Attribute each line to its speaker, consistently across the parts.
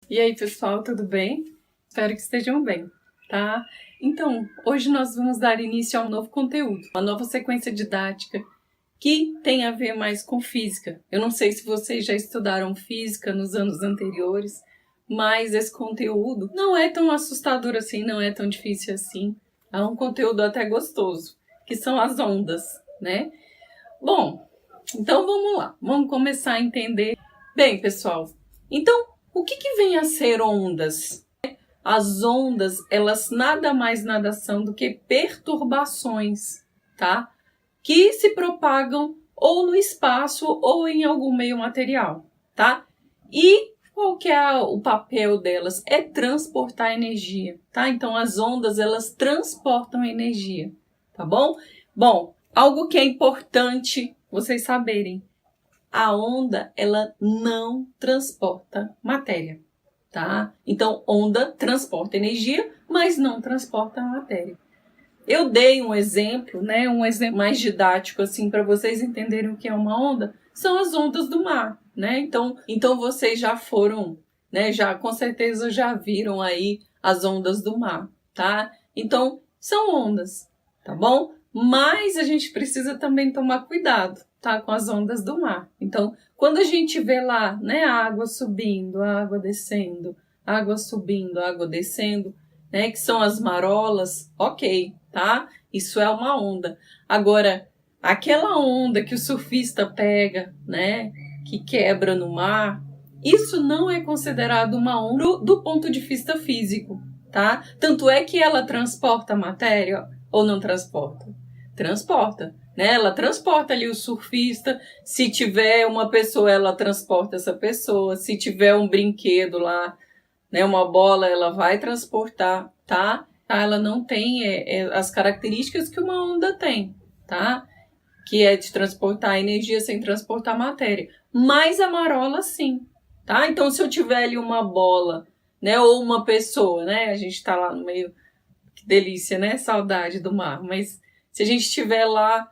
Speaker 1: E aí, pessoal, tudo bem? Espero que estejam bem, tá? Então, hoje nós vamos dar início a um novo conteúdo, uma nova sequência didática que tem a ver mais com física. Eu não sei se vocês já estudaram física nos anos anteriores, mas esse conteúdo não é tão assustador assim, não é tão difícil assim. É um conteúdo até gostoso, que são as ondas, né? Bom, então vamos lá, vamos começar a entender. Bem, pessoal, então o que vem a ser ondas? As ondas, elas nada mais nada são do que perturbações, tá? Que se propagam ou no espaço ou em algum meio material, tá? E qual que é o papel delas? É transportar energia, tá? Então as ondas, elas transportam energia, tá bom? Bom, algo que é importante vocês saberem. A onda, ela não transporta matéria, tá? Então, onda transporta energia, mas não transporta matéria. Eu dei um exemplo, né? Um exemplo mais didático, assim, para vocês entenderem o que é uma onda, são as ondas do mar, né? Então vocês já foram, né? Já, com certeza já viram aí as ondas do mar, tá? Então, são ondas, tá bom? Mas a gente precisa também tomar cuidado, tá? Com as ondas do mar. Então, quando a gente vê lá, né? A água subindo, a água descendo, água subindo, água descendo, né? Que são as marolas, ok, tá? Isso é uma onda. Agora, aquela onda que o surfista pega, né? Que quebra no mar, isso não é considerado uma onda do ponto de vista físico, tá? Tanto é que ela transporta matéria ou não transporta? Transporta, né? Ela transporta ali o surfista. Se tiver uma pessoa, ela transporta essa pessoa. Se tiver um brinquedo lá, né, uma bola, ela vai transportar, tá? Ela não tem as características que uma onda tem, tá? Que é de transportar energia sem transportar matéria. Mas a marola, sim, tá? Então, se eu tiver ali uma bola, né, ou uma pessoa, né? A gente tá lá no meio, que delícia, né? Saudade do mar. Mas se a gente estiver lá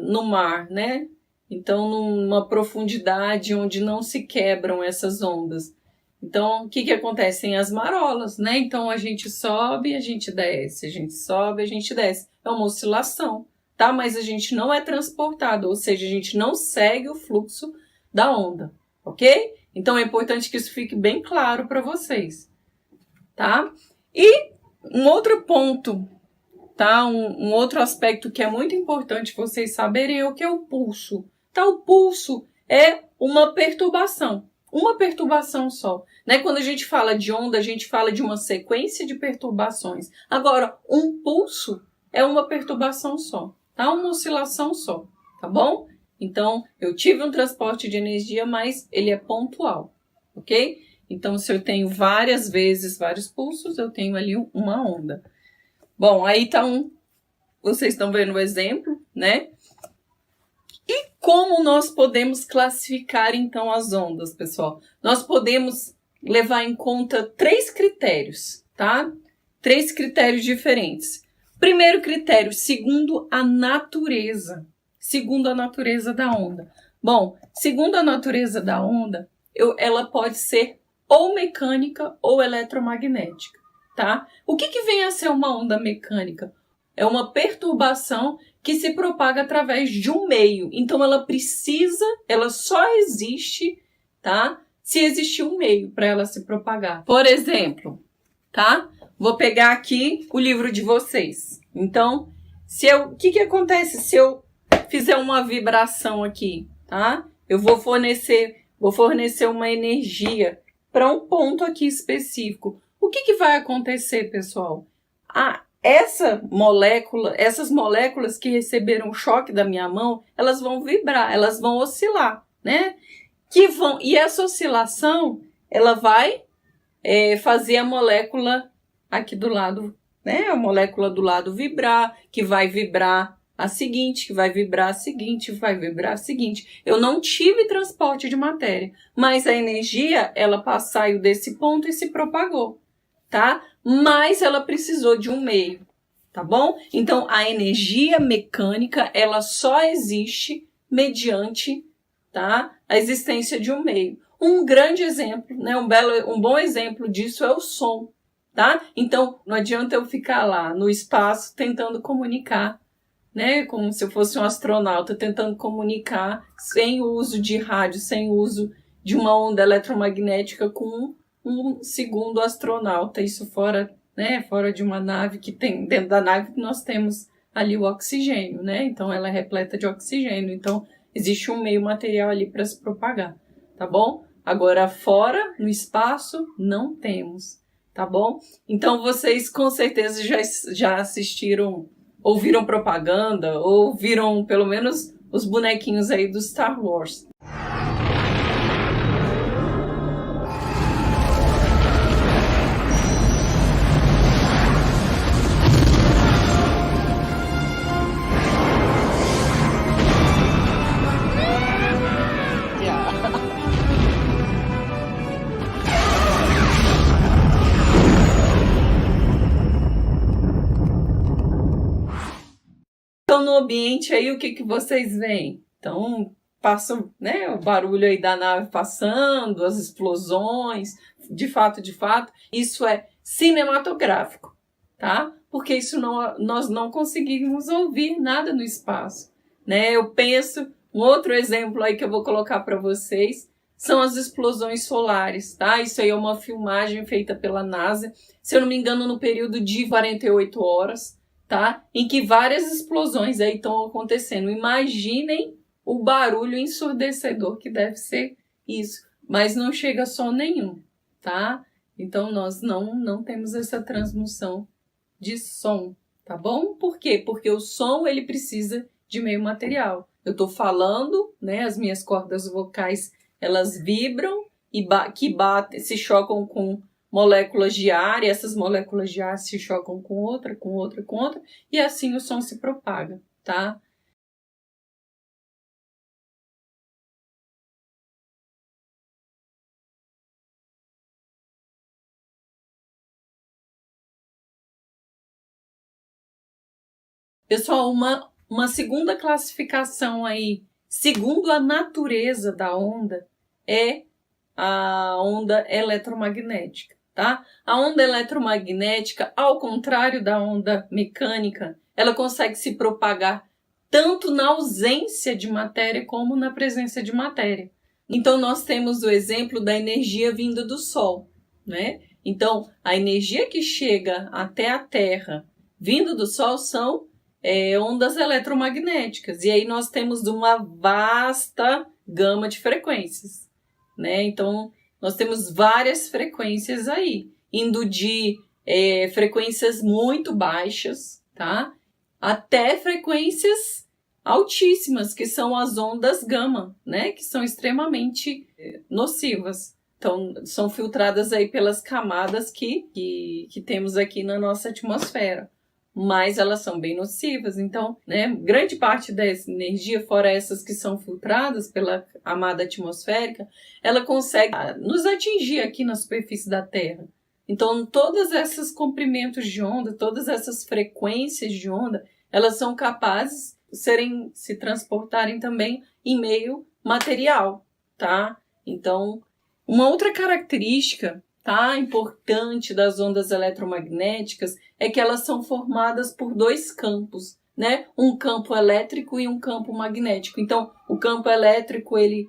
Speaker 1: no mar, né? Então, numa profundidade onde não se quebram essas ondas. Então, o que acontece? Tem as marolas, né? Então, a gente sobe, a gente desce, a gente sobe, a gente desce. É uma oscilação, tá? Mas a gente não é transportado, ou seja, a gente não segue o fluxo da onda, ok? Então, é importante que isso fique bem claro para vocês, tá? E um outro ponto, tá? Um outro aspecto que é muito importante vocês saberem é o que é o pulso. Tá? O pulso é uma perturbação só. Né? Quando a gente fala de onda, a gente fala de uma sequência de perturbações. Agora, um pulso é uma perturbação só, tá? Uma oscilação só, tá bom? Então, eu tive um transporte de energia, mas ele é pontual, ok? Então, se eu tenho várias vezes vários pulsos, eu tenho ali uma onda. Bom, aí então, vocês estão vendo o exemplo, né? E como nós podemos classificar, então, as ondas, pessoal? Nós podemos levar em conta 3 critérios, tá? 3 critérios diferentes. Primeiro critério, segundo a natureza. Segundo a natureza da onda. Bom, segundo a natureza da onda, ela pode ser ou mecânica ou eletromagnética, tá? O que vem a ser uma onda mecânica? É uma perturbação que se propaga através de um meio. Então, ela só existe, tá? Se existir um meio para ela se propagar. Por exemplo, tá? Vou pegar aqui o livro de vocês. Então, o que acontece se eu fizer uma vibração aqui, tá? Eu vou fornecer uma energia para um ponto aqui específico. O que vai acontecer, pessoal? Essas moléculas que receberam o choque da minha mão, elas vão vibrar, elas vão oscilar, né? E essa oscilação, ela vai fazer a molécula aqui do lado, né? A molécula do lado vibrar, que vai vibrar a seguinte, que vai vibrar a seguinte, vai vibrar a seguinte. Eu não tive transporte de matéria, mas a energia, ela saiu desse ponto e se propagou, tá? Mas ela precisou de um meio, tá bom? Então, a energia mecânica, ela só existe mediante, tá? A existência de um meio. Um grande exemplo, né, um bom exemplo disso é o som, tá? Então, não adianta eu ficar lá no espaço tentando comunicar, né, como se eu fosse um astronauta tentando comunicar sem o uso de rádio, sem o uso de uma onda eletromagnética com um segundo astronauta, isso fora, né, fora de uma nave que tem, dentro da nave nós temos ali o oxigênio, né, então ela é repleta de oxigênio, então existe um meio material ali para se propagar, tá bom? Agora fora, no espaço, não temos, tá bom? Então vocês com certeza já assistiram, ouviram propaganda, ou viram pelo menos os bonequinhos aí do Star Wars. Então, no ambiente aí, o que vocês veem? Então, passa, né, o barulho aí da nave passando, as explosões, de fato, isso é cinematográfico, tá? Porque isso nós não conseguimos ouvir nada no espaço, né? Eu penso, um outro exemplo aí que eu vou colocar para vocês são as explosões solares, tá? Isso aí é uma filmagem feita pela NASA, se eu não me engano, no período de 48 horas, tá? Em que várias explosões aí estão acontecendo. Imaginem o barulho ensurdecedor que deve ser isso. Mas não chega som nenhum, tá? Então, nós não temos essa transmissão de som, tá bom? Por quê? Porque o som, ele precisa de meio material. Eu tô falando, né? As minhas cordas vocais, elas vibram e se chocam com moléculas de ar, e essas moléculas de ar se chocam com outra, e assim o som se propaga, tá? Pessoal, uma segunda classificação aí, segundo a natureza da onda, é a onda eletromagnética, tá? A onda eletromagnética, ao contrário da onda mecânica, ela consegue se propagar tanto na ausência de matéria como na presença de matéria. Então, nós temos o exemplo da energia vinda do Sol, né? Então, a energia que chega até a Terra vindo do Sol são ondas eletromagnéticas. E aí nós temos uma vasta gama de frequências, né? Então, nós temos várias frequências aí, indo de frequências muito baixas, tá? Até frequências altíssimas, que são as ondas gama, né? Que são extremamente nocivas. Então, são filtradas aí pelas camadas que temos aqui na nossa atmosfera. Mas elas são bem nocivas. Então, né, grande parte dessa energia, fora essas que são filtradas pela camada atmosférica, ela consegue nos atingir aqui na superfície da Terra. Então, todos esses comprimentos de onda, todas essas frequências de onda, elas são capazes de se transportarem também em meio material, tá? Então, uma outra característica, tá, importante das ondas eletromagnéticas é que elas são formadas por dois campos, né? Um campo elétrico e um campo magnético. Então, o campo elétrico, ele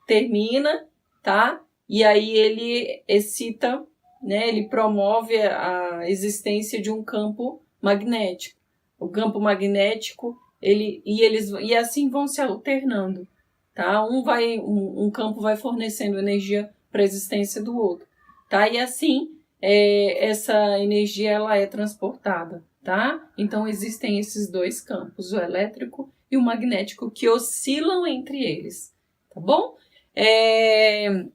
Speaker 1: termina, tá? E aí ele excita, né? Ele promove a existência de um campo magnético. O campo magnético, e assim vão se alternando, tá? Um campo vai fornecendo energia para a existência do outro, tá? E assim, essa energia ela é transportada, tá? Então, existem esses dois campos, o elétrico e o magnético, que oscilam entre eles, tá bom?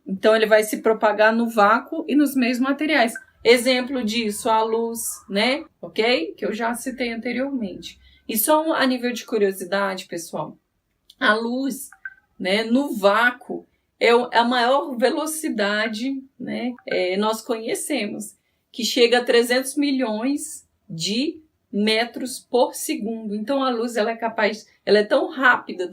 Speaker 1: Então, ele vai se propagar no vácuo e nos meios materiais. Exemplo disso, a luz, né? Ok? Que eu já citei anteriormente. E só a nível de curiosidade, pessoal, a luz, né, no vácuo, é a maior velocidade, né, nós conhecemos, que chega a 300 milhões de metros por segundo. Então, a luz ela é tão rápida,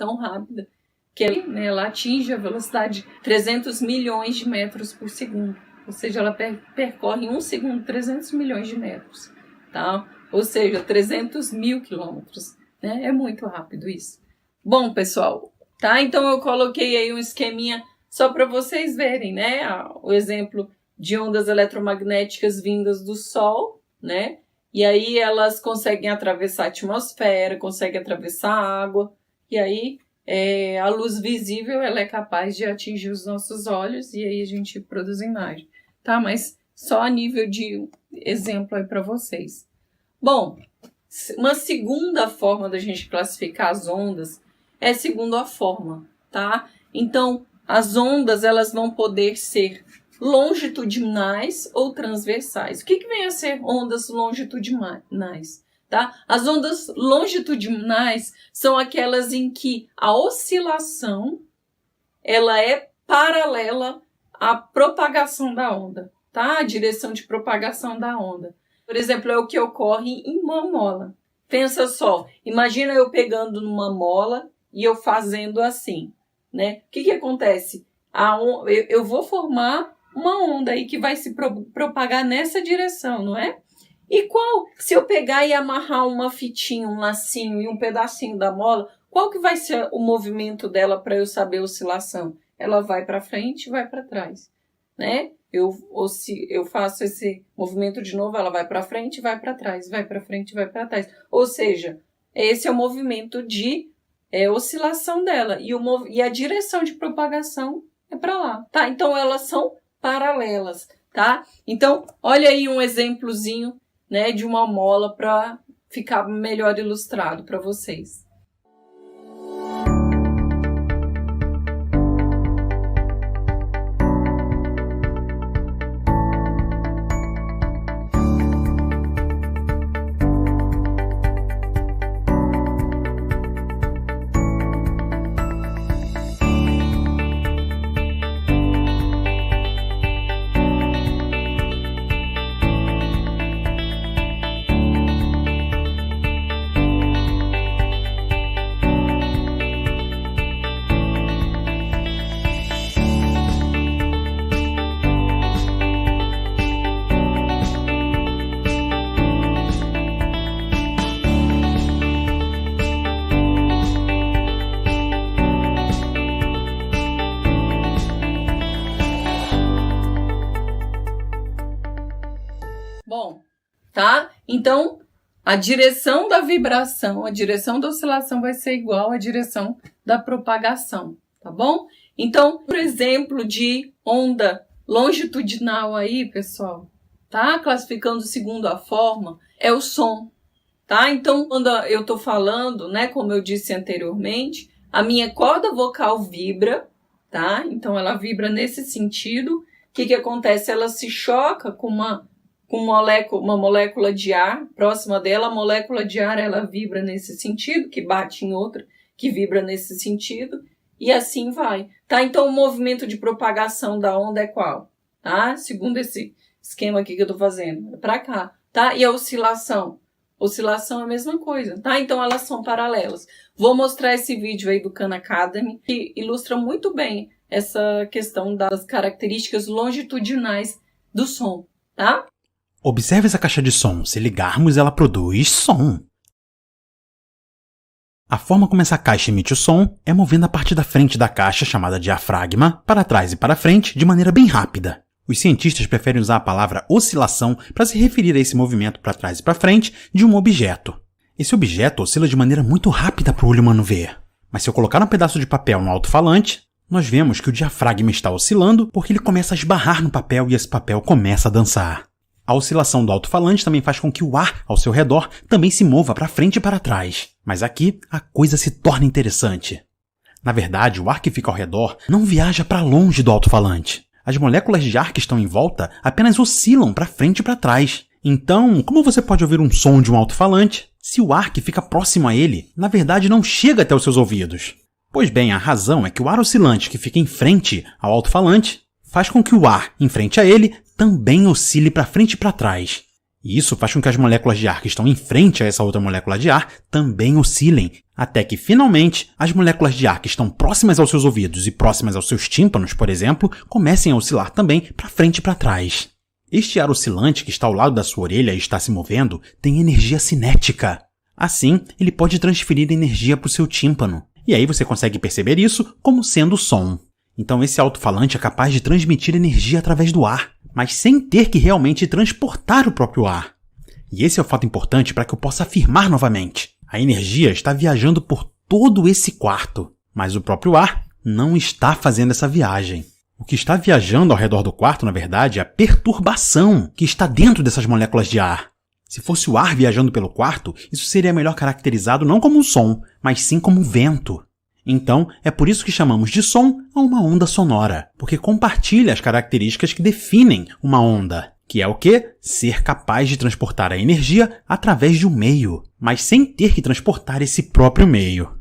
Speaker 1: que né, ela atinge a velocidade de 300 milhões de metros por segundo. Ou seja, ela percorre em 1 segundo 300 milhões de metros. Tá? Ou seja, 300 mil quilômetros. Né? É muito rápido isso. Bom, pessoal, tá? Então eu coloquei aí um esqueminha só para vocês verem, né? O exemplo de ondas eletromagnéticas vindas do Sol, né? E aí elas conseguem atravessar a atmosfera, conseguem atravessar a água, e aí a luz visível ela é capaz de atingir os nossos olhos, e aí a gente produz imagem, tá? Mas só a nível de exemplo aí para vocês. Bom, uma segunda forma da gente classificar as ondas é segundo a forma, tá? Então, as ondas elas vão poder ser longitudinais ou transversais. O que vem a ser ondas longitudinais? Tá? As ondas longitudinais são aquelas em que a oscilação ela é paralela à propagação da onda, tá? A direção de propagação da onda. Por exemplo, é o que ocorre em uma mola. Pensa só, imagina eu pegando numa mola e eu fazendo assim, né? O que acontece? Eu vou formar uma onda aí que vai se propagar nessa direção, não é? E se eu pegar e amarrar uma fitinha, um lacinho e um pedacinho da mola, qual que vai ser o movimento dela para eu saber a oscilação? Ela vai para frente e vai para trás, né? Eu faço esse movimento de novo, ela vai para frente e vai para trás, vai para frente e vai para trás. Ou seja, esse é o movimento de oscilação dela e a direção de propagação é para lá, tá? Então elas são paralelas, tá? Então olha aí um exemplozinho, né, de uma mola para ficar melhor ilustrado para vocês. Bom, tá? Então, a direção da vibração, a direção da oscilação vai ser igual à direção da propagação, tá bom? Então, por exemplo de onda longitudinal aí, pessoal, tá? Classificando segundo a forma, é o som, tá? Então, quando eu tô falando, né, como eu disse anteriormente, a minha corda vocal vibra, tá? Então, ela vibra nesse sentido. O que acontece? Ela se choca com uma molécula de ar próxima dela, a molécula de ar ela vibra nesse sentido, que bate em outra, que vibra nesse sentido, e assim vai, tá? Então o movimento de propagação da onda é qual? Tá? Segundo esse esquema aqui que eu tô fazendo, é pra cá, tá? E a oscilação? Oscilação é a mesma coisa, tá? Então elas são paralelas. Vou mostrar esse vídeo aí do Khan Academy, que ilustra muito bem essa questão das características longitudinais do som, tá?
Speaker 2: Observe essa caixa de som. Se ligarmos, ela produz som. A forma como essa caixa emite o som é movendo a parte da frente da caixa, chamada diafragma, para trás e para frente de maneira bem rápida. Os cientistas preferem usar a palavra oscilação para se referir a esse movimento para trás e para frente de um objeto. Esse objeto oscila de maneira muito rápida para o olho humano ver. Mas se eu colocar um pedaço de papel no alto-falante, nós vemos que o diafragma está oscilando porque ele começa a esbarrar no papel e esse papel começa a dançar. A oscilação do alto-falante também faz com que o ar ao seu redor também se mova para frente e para trás. Mas aqui a coisa se torna interessante. Na verdade, o ar que fica ao redor não viaja para longe do alto-falante. As moléculas de ar que estão em volta apenas oscilam para frente e para trás. Então, como você pode ouvir um som de um alto-falante se o ar que fica próximo a ele, na verdade, não chega até os seus ouvidos? Pois bem, a razão é que o ar oscilante que fica em frente ao alto-falante faz com que o ar em frente a ele também oscile para frente e para trás. E isso faz com que as moléculas de ar que estão em frente a essa outra molécula de ar também oscilem, até que, finalmente, as moléculas de ar que estão próximas aos seus ouvidos e próximas aos seus tímpanos, por exemplo, comecem a oscilar também para frente e para trás. Este ar oscilante que está ao lado da sua orelha e está se movendo tem energia cinética. Assim, ele pode transferir energia para o seu tímpano. E aí você consegue perceber isso como sendo som. Então esse alto-falante é capaz de transmitir energia através do ar, mas sem ter que realmente transportar o próprio ar. E esse é o fato importante para que eu possa afirmar novamente. A energia está viajando por todo esse quarto, mas o próprio ar não está fazendo essa viagem. O que está viajando ao redor do quarto, na verdade, é a perturbação que está dentro dessas moléculas de ar. Se fosse o ar viajando pelo quarto, isso seria melhor caracterizado não como um som, mas sim como um vento. Então, é por isso que chamamos de som a uma onda sonora, porque compartilha as características que definem uma onda, que é o quê? Ser capaz de transportar a energia através de um meio, mas sem ter que transportar esse próprio meio.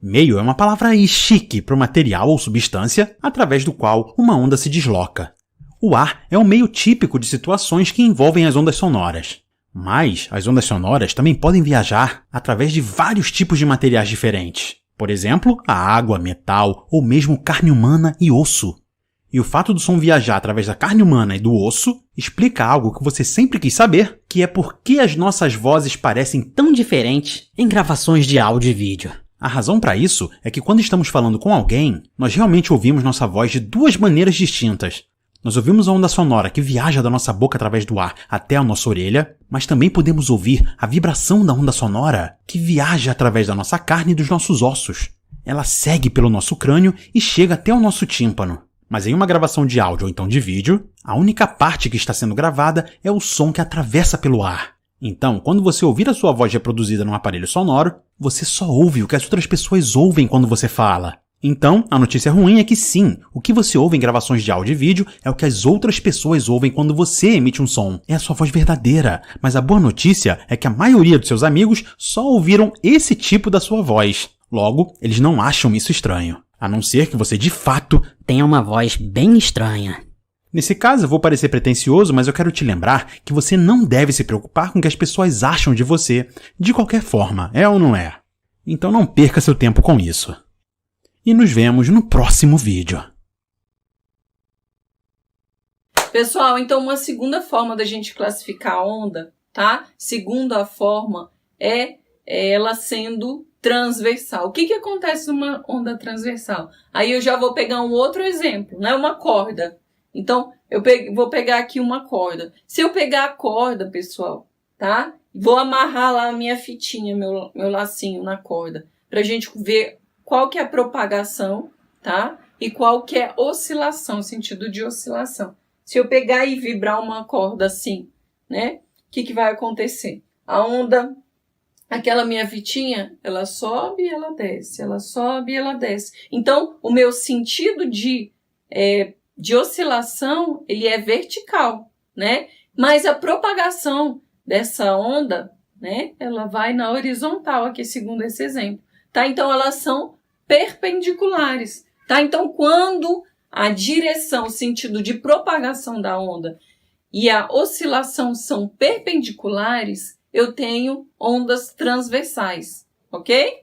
Speaker 2: Meio é uma palavra aí chique para o material ou substância através do qual uma onda se desloca. O ar é um meio típico de situações que envolvem as ondas sonoras. Mas as ondas sonoras também podem viajar através de vários tipos de materiais diferentes. Por exemplo, a água, metal ou mesmo carne humana e osso. E o fato do som viajar através da carne humana e do osso explica algo que você sempre quis saber, que é por que as nossas vozes parecem tão diferentes em gravações de áudio e vídeo. A razão para isso é que quando estamos falando com alguém, nós realmente ouvimos nossa voz de duas maneiras distintas. Nós ouvimos a onda sonora que viaja da nossa boca através do ar até a nossa orelha, mas também podemos ouvir a vibração da onda sonora que viaja através da nossa carne e dos nossos ossos. Ela segue pelo nosso crânio e chega até o nosso tímpano. Mas em uma gravação de áudio ou então de vídeo, a única parte que está sendo gravada é o som que atravessa pelo ar. Então, quando você ouvir a sua voz reproduzida num aparelho sonoro, você só ouve o que as outras pessoas ouvem quando você fala. Então, a notícia ruim é que sim, o que você ouve em gravações de áudio e vídeo é o que as outras pessoas ouvem quando você emite um som. É a sua voz verdadeira. Mas a boa notícia é que a maioria dos seus amigos só ouviram esse tipo da sua voz. Logo, eles não acham isso estranho. A não ser que você, de fato, tenha uma voz bem estranha. Nesse caso, eu vou parecer pretensioso, mas eu quero te lembrar que você não deve se preocupar com o que as pessoas acham de você, de qualquer forma, é ou não é? Então não perca seu tempo com isso. E nos vemos no próximo vídeo.
Speaker 1: Pessoal, então uma segunda forma da gente classificar a onda, tá? Segunda forma é ela sendo transversal. O que acontece numa onda transversal? Aí eu já vou pegar um outro exemplo, né? Uma corda. Então, vou pegar aqui uma corda. Se eu pegar a corda, pessoal, tá? Vou amarrar lá a minha fitinha, meu lacinho na corda, pra gente ver qual que é a propagação, tá? E qual que é a oscilação, o sentido de oscilação. Se eu pegar e vibrar uma corda assim, né? O que vai acontecer? A onda, aquela minha fitinha, ela sobe e ela desce, ela sobe e ela desce. Então, o meu sentido de oscilação, ele é vertical, né? Mas a propagação dessa onda, né? Ela vai na horizontal aqui, segundo esse exemplo, tá? Então, elas são perpendiculares, tá? Então, quando a direção, o sentido de propagação da onda e a oscilação são perpendiculares, eu tenho ondas transversais, ok?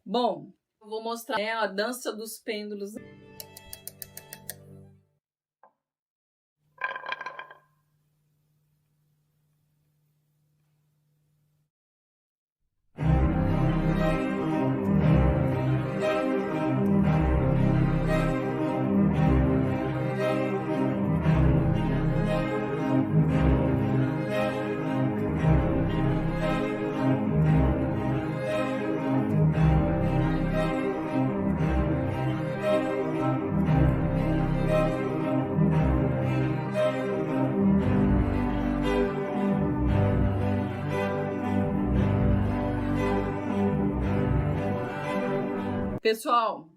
Speaker 1: Bom, eu vou mostrar a dança dos pêndulos. Pessoal,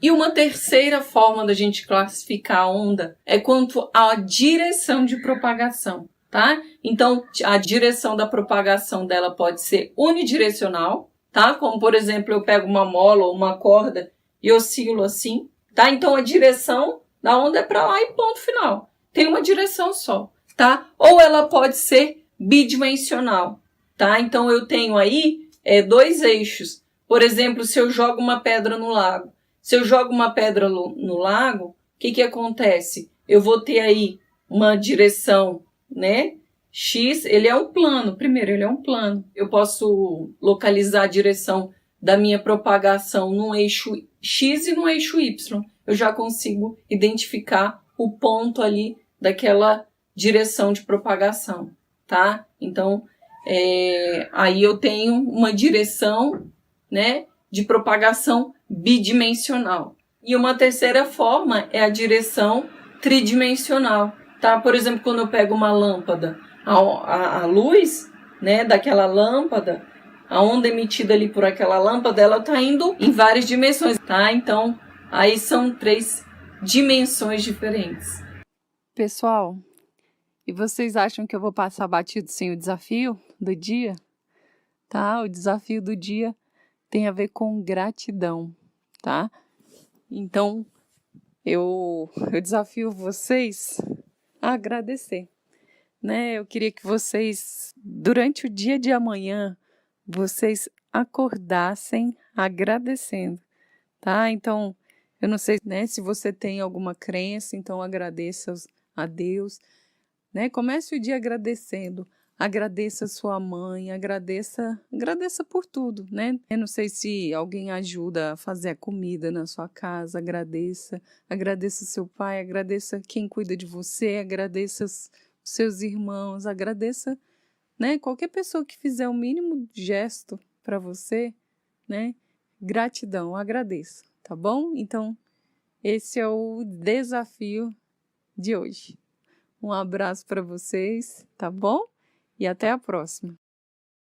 Speaker 1: e uma terceira forma da gente classificar a onda é quanto à direção de propagação, tá? Então, a direção da propagação dela pode ser unidirecional, tá? Como, por exemplo, eu pego uma mola ou uma corda e oscilo assim, tá? Então, a direção da onda é para lá e ponto final. Tem uma direção só, tá? Ou ela pode ser bidimensional, tá? Então, eu tenho aí dois eixos. Por exemplo, se eu jogo uma pedra no lago. Se eu jogo uma pedra no lago, o que acontece? Eu vou ter aí uma direção, né? X, ele é um plano. Primeiro, ele é um plano. Eu posso localizar a direção da minha propagação no eixo X e no eixo Y. Eu já consigo identificar o ponto ali daquela direção de propagação, tá? Então, aí eu tenho uma direção, né, de propagação bidimensional. E uma terceira forma é a direção tridimensional, tá? Por exemplo, quando eu pego uma lâmpada, a luz, né, daquela lâmpada, a onda emitida ali por aquela lâmpada, ela está indo em várias dimensões, tá? Então, aí são 3 dimensões diferentes.
Speaker 3: Pessoal, e vocês acham que eu vou passar batido sem o desafio do dia? Tá? O desafio do dia tem a ver com gratidão, tá? Então, eu desafio vocês a agradecer, né? Eu queria que vocês, durante o dia de amanhã, vocês acordassem agradecendo, tá? Então, eu não sei, né, se você tem alguma crença, então agradeça a Deus, né? Comece o dia agradecendo. Agradeça sua mãe, agradeça por tudo, né? Eu não sei se alguém ajuda a fazer a comida na sua casa, agradeça seu pai, agradeça quem cuida de você, agradeça os seus irmãos, agradeça, né? Qualquer pessoa que fizer o mínimo gesto para você, né? Gratidão, agradeça, tá bom? Então, esse é o desafio de hoje. Um abraço para vocês, tá bom? E até a próxima.